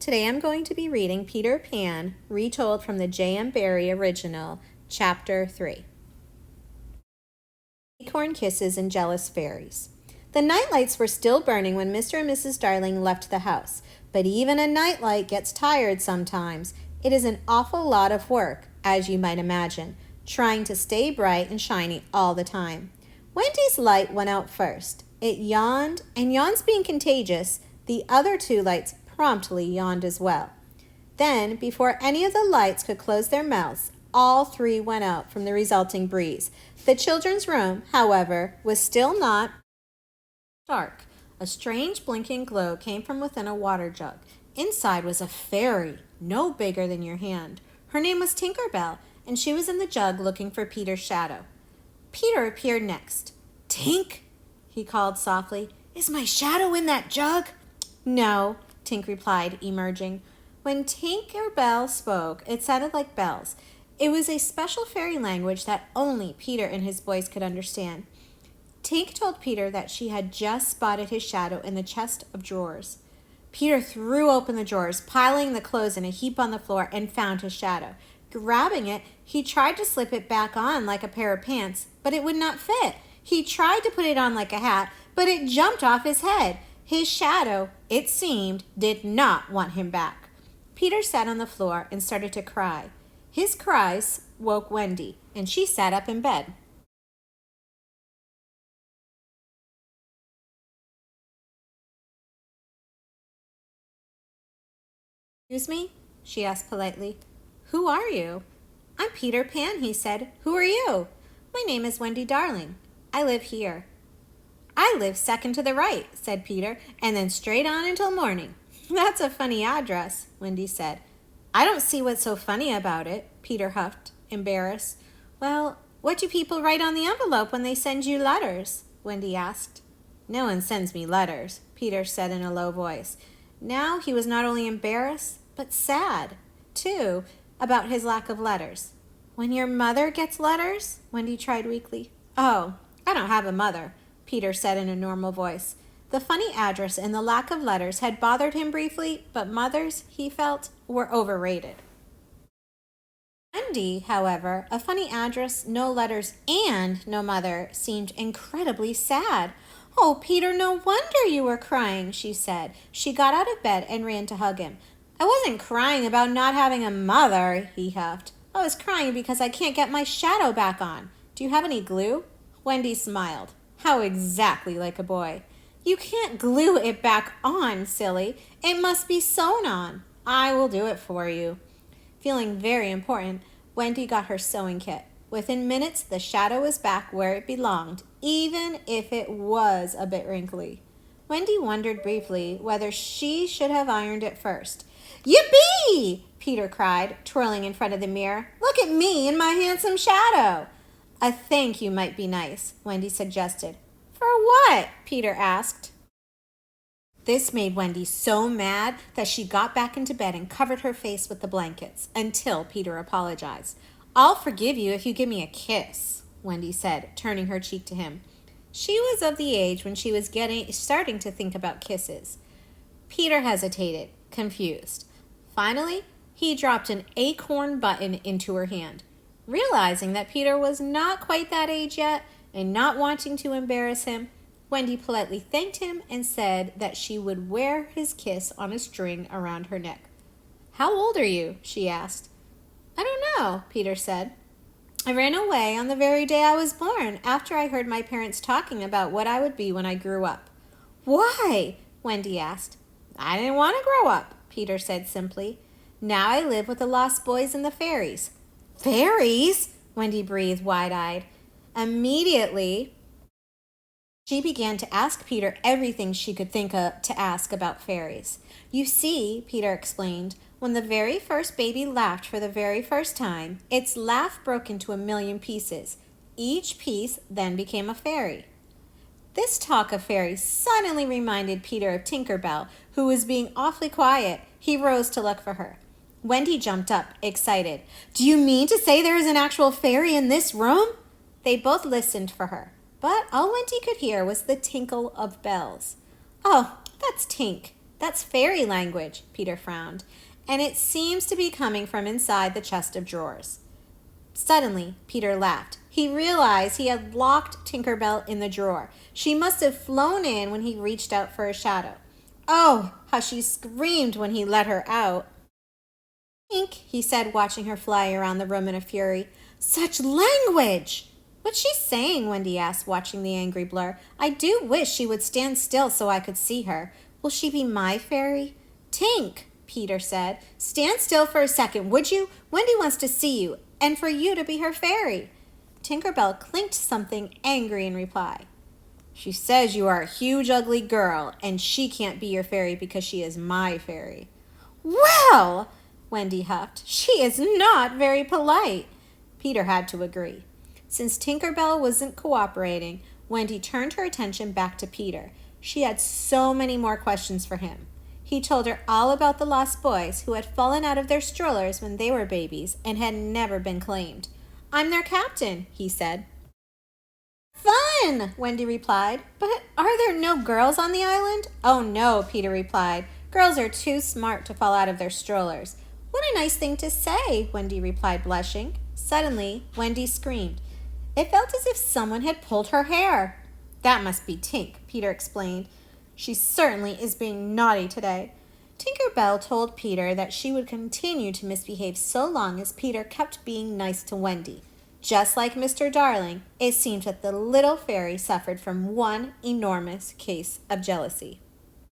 Today I'm going to be reading Peter Pan, retold from the J.M. Barrie original, Chapter 3. Acorn Kisses and Jealous Fairies. The nightlights were still burning when Mr. and Mrs. Darling left the house, but even a nightlight gets tired sometimes. It is an awful lot of work, as you might imagine, trying to stay bright and shiny all the time. Wendy's light went out first. It yawned, and yawns being contagious, the other two lights promptly yawned as well. Then, before any of the lights could close their mouths, all three went out from the resulting breeze. The children's room, however, was still not dark. A strange blinking glow came from within a water jug. Inside was a fairy, no bigger than your hand. Her name was Tinker Bell, and she was in the jug looking for Peter's shadow. Peter appeared next. "Tink," he called softly, "is my shadow in that jug?" "No," Tink replied, emerging. When Tinker Bell spoke, it sounded like bells. It was a special fairy language that only Peter and his boys could understand. Tink told Peter that she had just spotted his shadow in the chest of drawers. Peter threw open the drawers, piling the clothes in a heap on the floor, and found his shadow. Grabbing it, he tried to slip it back on like a pair of pants, but it would not fit. He tried to put it on like a hat, but it jumped off his head. His shadow, it seemed, did not want him back. Peter sat on the floor and started to cry. His cries woke Wendy, and she sat up in bed. "Excuse me?" she asked politely. "Who are you?" "I'm Peter Pan," he said. "Who are you?" "My name is Wendy Darling. I live here." "I live second to the right," said Peter, "and then straight on until morning." "That's a funny address," Wendy said. "I don't see what's so funny about it," Peter huffed, embarrassed. "Well, what do people write on the envelope when they send you letters?" Wendy asked. "No one sends me letters," Peter said in a low voice. Now he was not only embarrassed, but sad, too, about his lack of letters. "When your mother gets letters?" Wendy tried weakly. "Oh, I don't have a mother," Peter said in a normal voice. The funny address and the lack of letters had bothered him briefly, but mothers, he felt, were overrated. Wendy, however, a funny address, no letters, and no mother, seemed incredibly sad. "Oh, Peter, no wonder you were crying," she said. She got out of bed and ran to hug him. "I wasn't crying about not having a mother," he huffed. "I was crying because I can't get my shadow back on. Do you have any glue?" Wendy smiled. How exactly like a boy. "You can't glue it back on, silly. It must be sewn on. I will do it for you." Feeling very important, Wendy got her sewing kit. Within minutes, the shadow was back where it belonged, even if it was a bit wrinkly. Wendy wondered briefly whether she should have ironed it first. "Yippee!" Peter cried, twirling in front of the mirror. "Look at me and my handsome shadow." "A thank you might be nice," Wendy suggested. "For what?" Peter asked. This made Wendy so mad that she got back into bed and covered her face with the blankets until Peter apologized. "I'll forgive you if you give me a kiss," Wendy said, turning her cheek to him. She was of the age when she was starting to think about kisses. Peter hesitated, confused. Finally, he dropped an acorn button into her hand. Realizing that Peter was not quite that age yet and not wanting to embarrass him, Wendy politely thanked him and said that she would wear his kiss on a string around her neck. "How old are you?" she asked. "I don't know," Peter said. "I ran away on the very day I was born, after I heard my parents talking about what I would be when I grew up." "Why?" Wendy asked. "I didn't want to grow up," Peter said simply. "Now I live with the lost boys and the fairies." "Fairies?" Wendy breathed wide-eyed. Immediately, she began to ask Peter everything she could think of to ask about fairies. "You see," Peter explained, "when the very first baby laughed for the very first time, its laugh broke into a million pieces. Each piece then became a fairy." This talk of fairies suddenly reminded Peter of Tinker Bell, who was being awfully quiet. He rose to look for her. Wendy jumped up, excited. "Do you mean to say there is an actual fairy in this room?" They both listened for her, but all Wendy could hear was the tinkle of bells. "Oh, that's Tink," That's fairy language, Peter frowned, and it seems to be coming from inside the chest of drawers. Suddenly, Peter laughed. He realized he had locked Tinker Bell in the drawer. She must have flown in when he reached out for a shadow. Oh, how she screamed when he let her out. Tink, he said, watching her fly around the room in a fury. Such language! What's she saying? Wendy asked, watching the angry blur. I do wish she would stand still so I could see her. Will she be my fairy? Tink, Peter said, stand still for a second, would you? Wendy wants to see you, and for you to be her fairy. Tinker Bell clinked something angry in reply. She says you are a huge, ugly girl, and she can't be your fairy because she is my fairy. Well, Wendy huffed, she is not very polite. Peter had to agree. Since Tinker Bell wasn't cooperating, Wendy turned her attention back to Peter. She had so many more questions for him. He told her all about the lost boys who had fallen out of their strollers when they were babies and had never been claimed. I'm their captain, he said. Fun, Wendy replied. But are there no girls on the island? Oh no, Peter replied. Girls are too smart to fall out of their strollers. What a nice thing to say, Wendy replied, blushing. Suddenly, Wendy screamed. It felt as if someone had pulled her hair. That must be Tink, Peter explained. She certainly is being naughty today. Tinker Bell told Peter that she would continue to misbehave so long as Peter kept being nice to Wendy. Just like Mr. Darling, it seemed that the little fairy suffered from one enormous case of jealousy.